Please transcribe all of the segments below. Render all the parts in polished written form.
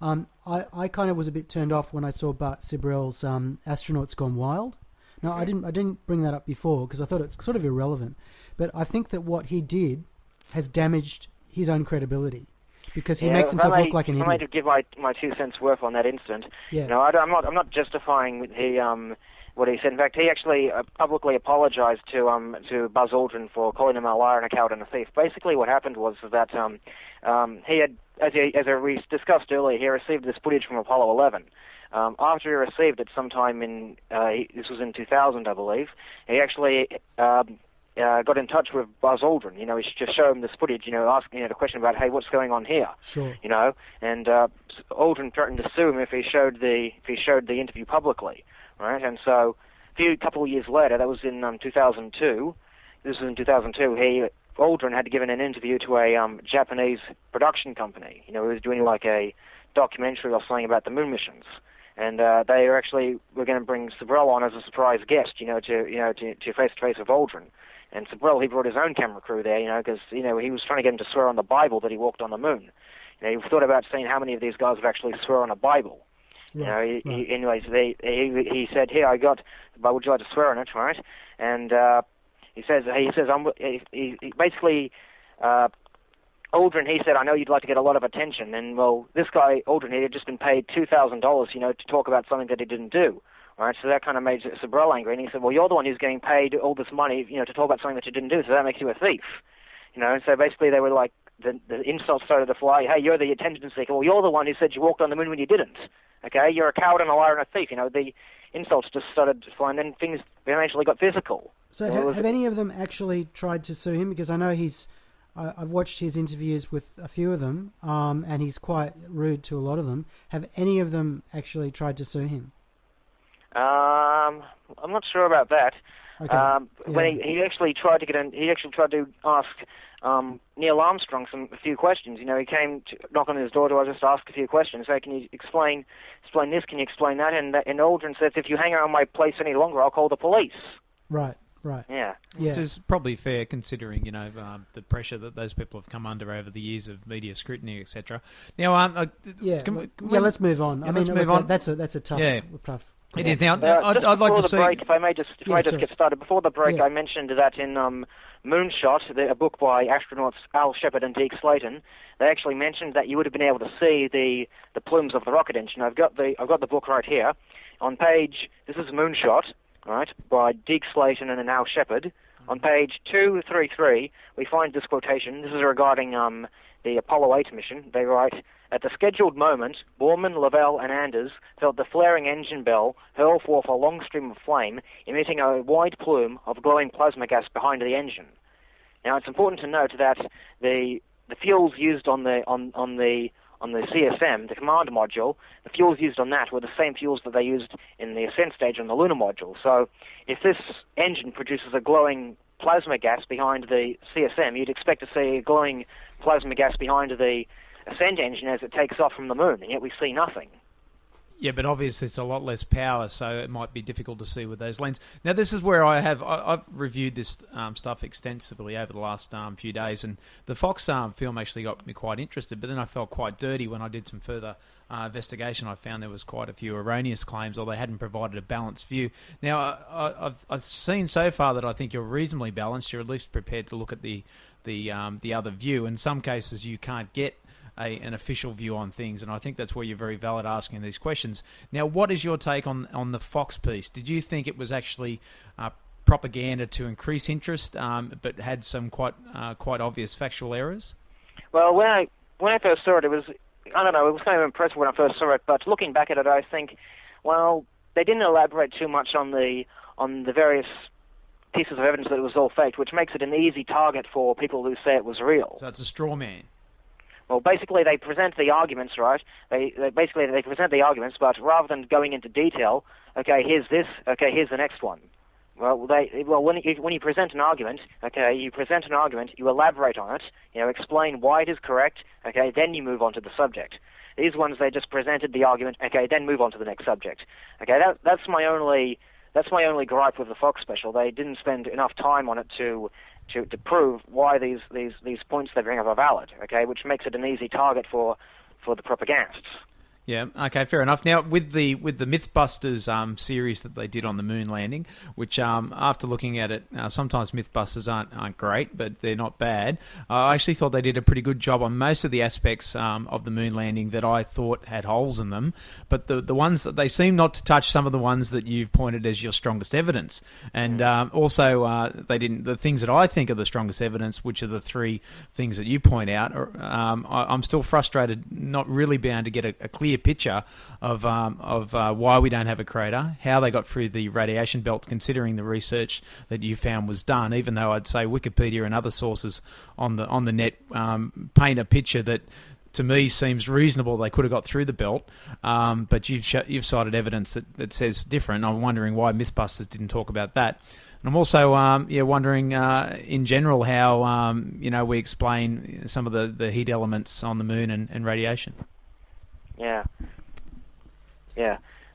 I kind of was a bit turned off when I saw Bart Sibrel's Astronauts Gone Wild. Now, I didn't bring that up before because I thought it's sort of irrelevant. But I think that what he did has damaged his own credibility because he makes himself look like an idiot. I might give my 2 cents worth on that incident. Yeah. No, I'm not justifying what he said. In fact, he actually publicly apologized to Buzz Aldrin for calling him a liar and a coward and a thief. Basically, what happened was that he had, as we discussed earlier, he received this footage from Apollo 11. After he received it sometime in, this was in 2000, I believe, he actually got in touch with Buzz Aldrin. He just showed him this footage, asking the question about, hey, what's going on here? Sure. And Aldrin threatened to sue him if he showed the interview publicly, right? And so a couple of years later, that was in 2002. This was in 2002. Aldrin had given an interview to a Japanese production company. He was doing like a documentary or something about the moon missions. And they were going to bring Sibrel on as a surprise guest, to face-to-face with Aldrin. And Sibrel, he brought his own camera crew there, because, he was trying to get him to swear on the Bible that he walked on the moon. He thought about seeing how many of these guys have actually swear on a Bible. Right, He said, "Here, would you like to swear on it, right?" And he basically, Aldrin, he said, "I know you'd like to get a lot of attention." And, well, this guy, Aldrin, he had just been paid $2,000, to talk about something that he didn't do. Right? So that kind of made Sibrel angry. And he said, well, you're the one who's getting paid all this money, to talk about something that you didn't do, so that makes you a thief. And so basically they were like, the insults started to fly. Hey, you're the attention seeker. Well, you're the one who said you walked on the moon when you didn't. Okay? You're a coward and a liar and a thief. The insults just started to fly, and then things eventually got physical. So have any of them actually tried to sue him? Because I know I've watched his interviews with a few of them, and he's quite rude to a lot of them. Have any of them actually tried to sue him? I'm not sure about that. Okay. When he actually tried to ask Neil Armstrong a few questions. He came to knock on his door to just ask a few questions. Say, can you explain this? Can you explain that? And Aldrin says, if you hang around my place any longer, I'll call the police. Right. Yeah. Which is probably fair considering, the pressure that those people have come under over the years of media scrutiny, etc. Now, let's move on. Let's move on. That's a tough. It is. Now, I'd like to see... Break, if I may just get started. Before the break, I mentioned that in Moonshot, a book by astronauts Al Shepard and Deke Slayton, they actually mentioned that you would have been able to see the plumes of the rocket engine. I've got the book right here. On page... This is Moonshot, right, by Deke Slayton and Al Shepard. On page 233, we find this quotation. This is regarding the Apollo 8 mission. They write, at the scheduled moment, Borman, Lavelle, and Anders felt the flaring engine bell hurl forth a long stream of flame, emitting a wide plume of glowing plasma gas behind the engine. Now, it's important to note that the fuels used on the CSM, the command module, the fuels used on that were the same fuels that they used in the ascent stage on the lunar module. So, if this engine produces a glowing plasma gas behind the CSM, you'd expect to see a glowing plasma gas behind the ascent engine as it takes off from the moon, and yet we see nothing. Yeah, but obviously it's a lot less power, so it might be difficult to see with those lenses. Now, this is where I've reviewed this stuff extensively over the last few days, and the Fox film actually got me quite interested, but then I felt quite dirty when I did some further investigation. I found there was quite a few erroneous claims, or they hadn't provided a balanced view. Now, I've seen so far that I think you're reasonably balanced. You're at least prepared to look at the other view. In some cases, you can't get an official view on things, and I think that's where you're very valid asking these questions. Now, what is your take on the Fox piece? Did you think it was actually propaganda to increase interest, but had some quite obvious factual errors? Well, when I first saw it, it was kind of impressive when I first saw it, but looking back at it, I think, well, they didn't elaborate too much on the various pieces of evidence that it was all faked, which makes it an easy target for people who say it was real. So it's a straw man. Well, basically, they present the arguments, right? They present the arguments, but rather than going into detail, okay, here's this, okay, here's the next one. Well, when you present an argument, okay, you elaborate on it, explain why it is correct, okay, then you move on to the subject. These ones, they just presented the argument, okay, then move on to the next subject. Okay, that's my only gripe with the Fox special. They didn't spend enough time on it to prove why these points they bring up are valid, okay, which makes it an easy target for the propagandists. Yeah. Okay. Fair enough. Now, with the MythBusters series that they did on the moon landing, which after looking at it, sometimes MythBusters aren't great, but they're not bad. I actually thought they did a pretty good job on most of the aspects of the moon landing that I thought had holes in them. But the ones that they seem not to touch some of the ones that you've pointed as your strongest evidence, and also they didn't the things that I think are the strongest evidence, which are the three things that you point out. I'm still frustrated not really being able to get a clear picture of why we don't have a crater, how they got through the radiation belt, considering the research that you found was done. Even though I'd say Wikipedia and other sources on the net paint a picture that, to me, seems reasonable. They could have got through the belt, but you've cited evidence that says different. I'm wondering why MythBusters didn't talk about that. And I'm also wondering in general how we explain some of the heat elements on the moon and radiation. Yeah.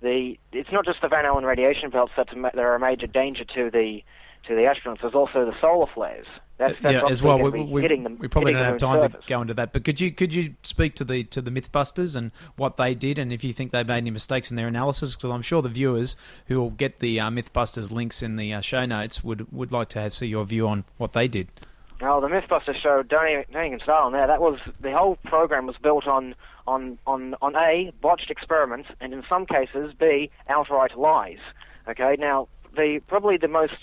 It's not just the Van Allen radiation belts that are a major danger to the astronauts. There's also the solar flares. That's as well. We probably don't have time to go into that. But could you speak to the MythBusters and what they did, and if you think they made any mistakes in their analysis? Because I'm sure the viewers who will get the MythBusters links in the show notes would like to see your view on what they did. Oh, the MythBusters show, don't even start on there. That was the whole program was built on A, botched experiments, and in some cases B, outright lies. Okay, now probably the most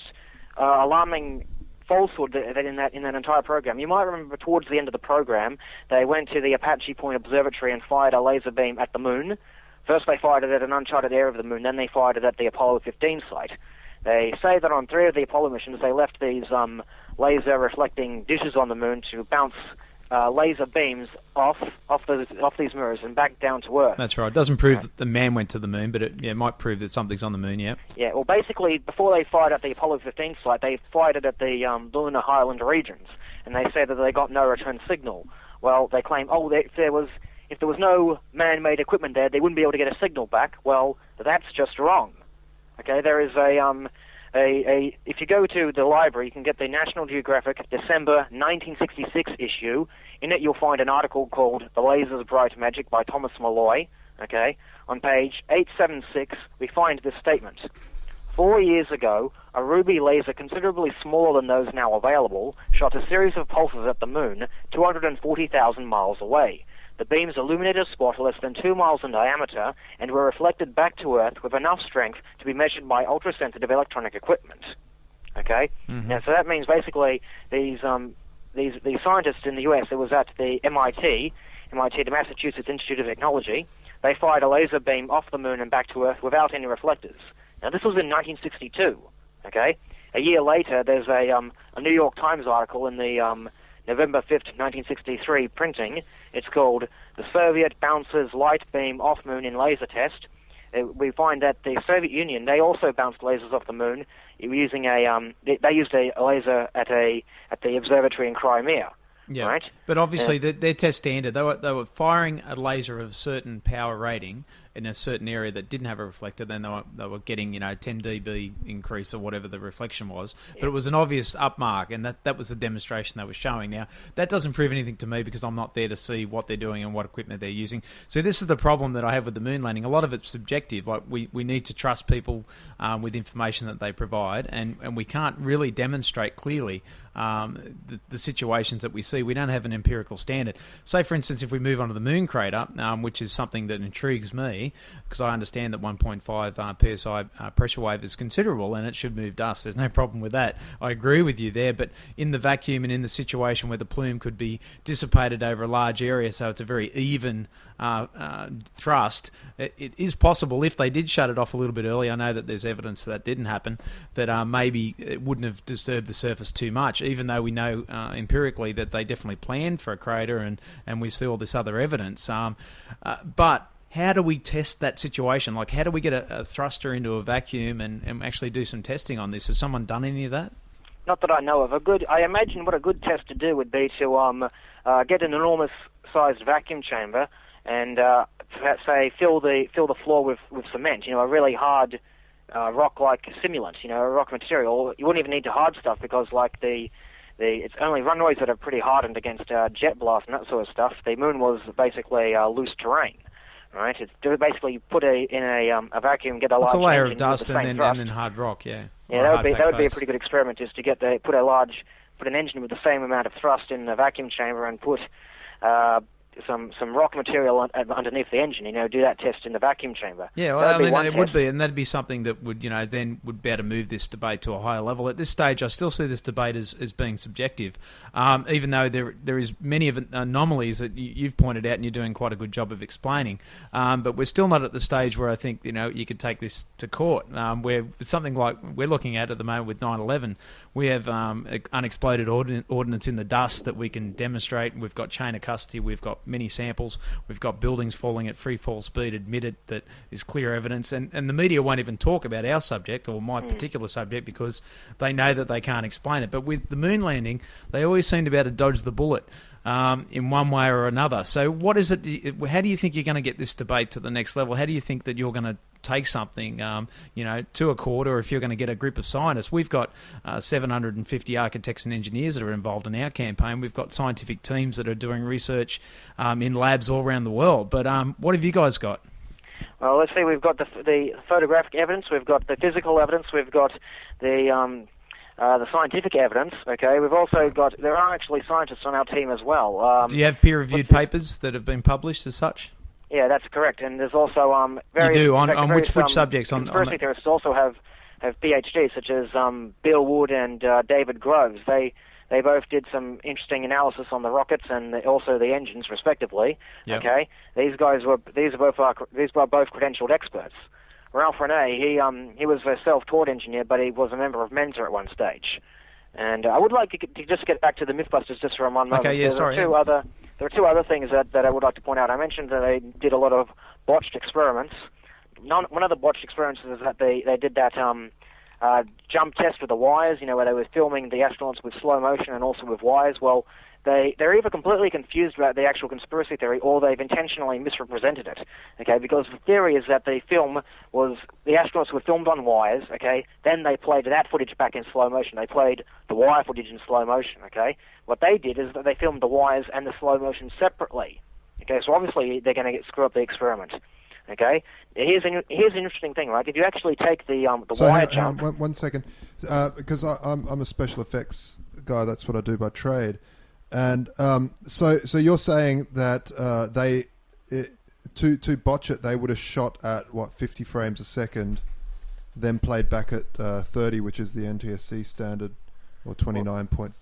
alarming falsehood in that entire program. You might remember towards the end of the program, they went to the Apache Point Observatory and fired a laser beam at the moon. First they fired it at an uncharted area of the moon, then they fired it at the Apollo 15 site. They say that on 3 of the Apollo missions, they left these laser-reflecting dishes on the moon to bounce laser beams off these mirrors and back down to Earth. That's right. It doesn't prove that the man went to the moon, but it might prove that something's on the moon, yeah. Yeah, well, basically, before they fired at the Apollo 15 site, they fired it at the lunar highland regions, and they say that they got no return signal. Well, they claim, if there was no man-made equipment there, they wouldn't be able to get a signal back. Well, that's just wrong. Okay, there is if you go to the library, you can get the National Geographic December 1966 issue. In it, you'll find an article called "The Laser's Bright Magic" by Thomas Malloy. Okay, on page 876, we find this statement: 4 years ago, a ruby laser considerably smaller than those now available shot a series of pulses at the moon 240,000 miles away. The beams illuminated a spot less than 2 miles in diameter and were reflected back to Earth with enough strength to be measured by ultra-sensitive electronic equipment. Okay? Mm-hmm. Now, so that means basically these scientists in the US, it was at the MIT, the Massachusetts Institute of Technology, they fired a laser beam off the moon and back to Earth without any reflectors. Now, this was in 1962. Okay? A year later, there's a New York Times article in the November 5th, 1963 printing. It's called "The Soviet Bounces Light Beam Off Moon in Laser Test." We find that the Soviet Union, they also bounced lasers off the moon using they used a laser at the observatory in Crimea. Yeah, right? But obviously their test standard, they were firing a laser of a certain power rating in a certain area that didn't have a reflector. Then they were getting 10 dB increase or whatever the reflection was. Yeah. But it was an obvious upmark, and that was the demonstration they were showing. Now that doesn't prove anything to me because I'm not there to see what they're doing and what equipment they're using. So this is the problem that I have with the moon landing. A lot of it's subjective. Like we need to trust people with information that they provide, and we can't really demonstrate clearly the situations that we see. We don't have an empirical standard. Say, for instance, if we move on to the moon crater, which is something that intrigues me, because I understand that 1.5 psi pressure wave is considerable and it should move dust. There's no problem with that. I agree with you there, but in the vacuum and in the situation where the plume could be dissipated over a large area, so it's a very even thrust, it is possible if they did shut it off a little bit early. I know that there's evidence that didn't happen, that maybe it wouldn't have disturbed the surface too much, even though we know empirically that they definitely planned for a crater and we see all this other evidence. But how do we test that situation? Like, how do we get a thruster into a vacuum and actually do some testing on this? Has someone done any of that? Not that I know of. I imagine what a good test to do would be to get an enormous-sized vacuum chamber and say fill the floor with cement. A really hard rock-like simulant. A rock material. You wouldn't even need to hard stuff because it's only runways that are pretty hardened against jet blast and that sort of stuff. The moon was basically loose terrain. right? It's to basically put in a vacuum, get a large It's a layer engine of dust with the same and thrust. then hard rock, yeah. Yeah, that would be a pretty good experiment, is to put an engine with the same amount of thrust in the vacuum chamber and put some rock material underneath the engine. Do that test in the vacuum chamber. Yeah, well, it would be, and that'd be something that would, then would be able to move this debate to a higher level. At this stage, I still see this debate as being subjective, even though there is many of anomalies that you've pointed out, and you're doing quite a good job of explaining. But we're still not at the stage where I think you could take this to court. Where something like we're looking at the moment with 9/11, we have unexploded ordnance in the dust that we can demonstrate. We've got chain of custody. We've got many samples. We've got buildings falling at free fall speed admitted that is clear evidence. And the media won't even talk about our subject or my particular subject because they know that they can't explain it. But with the moon landing, they always seem to be able to dodge the bullet in one way or another. So what is it? How do you think you're going to get this debate to the next level? How do you think that you're going to take something, to a court, or if you're going to get a group of scientists? We've got 750 architects and engineers that are involved in our campaign. We've got scientific teams that are doing research in labs all around the world. But what have you guys got? Well, let's see. We've got the photographic evidence. We've got the physical evidence. We've got the scientific evidence. Okay. We've also got. There are actually scientists on our team as well. Do you have peer-reviewed papers that have been published as such? Yeah, that's correct. And there's also various. You do on which subjects? Conspiracy theorists also have PhDs, such as Bill Wood and David Groves. They both did some interesting analysis on the rockets and also the engines, respectively. Yep. Okay, these are both credentialed experts. Ralph Renee, he was a self-taught engineer, but he was a member of Mensa at one stage. And I would like to just get back to the Mythbusters just for a moment. Okay, yeah, sorry. There are two other things that I would like to point out. I mentioned that they did a lot of botched experiments. One of the botched experiments is that they did that jump test with the wires, where they were filming the astronauts with slow motion and also with wires. Well, they're either completely confused about the actual conspiracy theory or they've intentionally misrepresented it, okay? Because the theory is that the astronauts were filmed on wires, okay? Then they played that footage back in slow motion. They played the wire footage in slow motion, okay? What they did is that they filmed the wires and the slow motion separately, okay? So obviously they're going to screw up the experiment, okay? Here's an interesting thing, right? If you actually take the wire jump... One second, because I'm a special effects guy. That's what I do by trade. And so you're saying that to botch it, they would have shot at 50 frames a second, then played back at 30, which is the NTSC standard, or 29.9.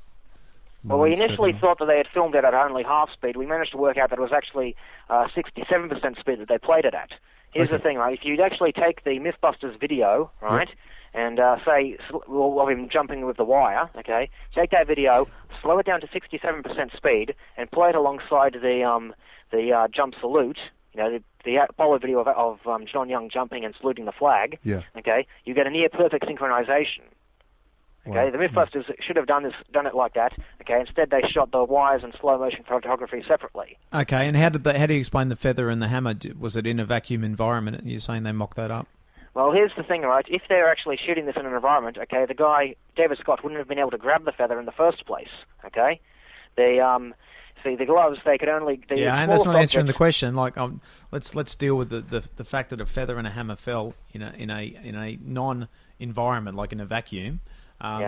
Well, we initially thought that they had filmed it at only half speed. We managed to work out that it was actually 67% speed that they played it at. Here's the thing, right? If you'd actually take the Mythbusters video, right? Yep. And say, of him jumping with the wire, okay? Take that video, slow it down to 67% speed, and play it alongside the jump salute. The Apollo video of John Young jumping and saluting the flag. Yeah. Okay. You get a near perfect synchronization. Okay. Wow. The Mythbusters should have done it like that. Okay. Instead, they shot the wires and slow motion photography separately. Okay. And how do you explain the feather and the hammer? Was it in a vacuum environment? You're saying they mocked that up? Well, here's the thing, right? If they're actually shooting this in an environment, okay, the guy, David Scott, wouldn't have been able to grab the feather in the first place, okay? The gloves, they could only... And that's not answering the question. Like, let's deal with the fact that a feather and a hammer fell in a non-environment, like in a vacuum,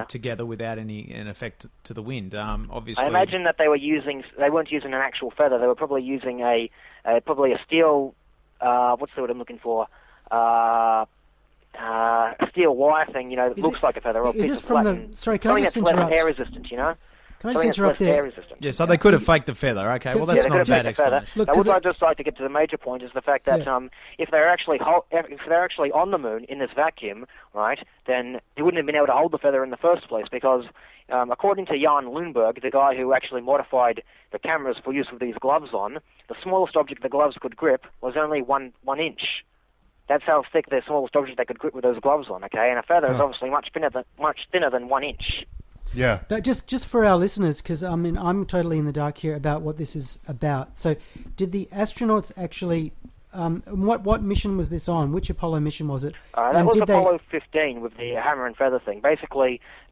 together without any effect to the wind. Obviously, I imagine that they weren't using an actual feather. They were probably using a steel. What's the word I'm looking for? Steel wire thing, that looks like a feather. Or is this from the... Sorry, can I just interrupt? Air resistant, Can I just interrupt there? Yeah, so they could have faked the feather. Okay, well that's not a bad explanation. Look, what I'd just like to get to the major point is the fact that if they're actually on the moon in this vacuum, right, then they wouldn't have been able to hold the feather in the first place because, according to Jan Lundberg, the guy who actually modified the cameras for use with these gloves on, the smallest object the gloves could grip was only one inch. That's how thick the smallest object they could grip with those gloves on, okay? And a feather is obviously much thinner than 1 inch. Yeah. Now, just for our listeners, because I'm totally in the dark here about what this is about. So, did the astronauts actually? What mission was this on? Which Apollo mission was it? That was Apollo 15 with the hammer and feather thing. Basically,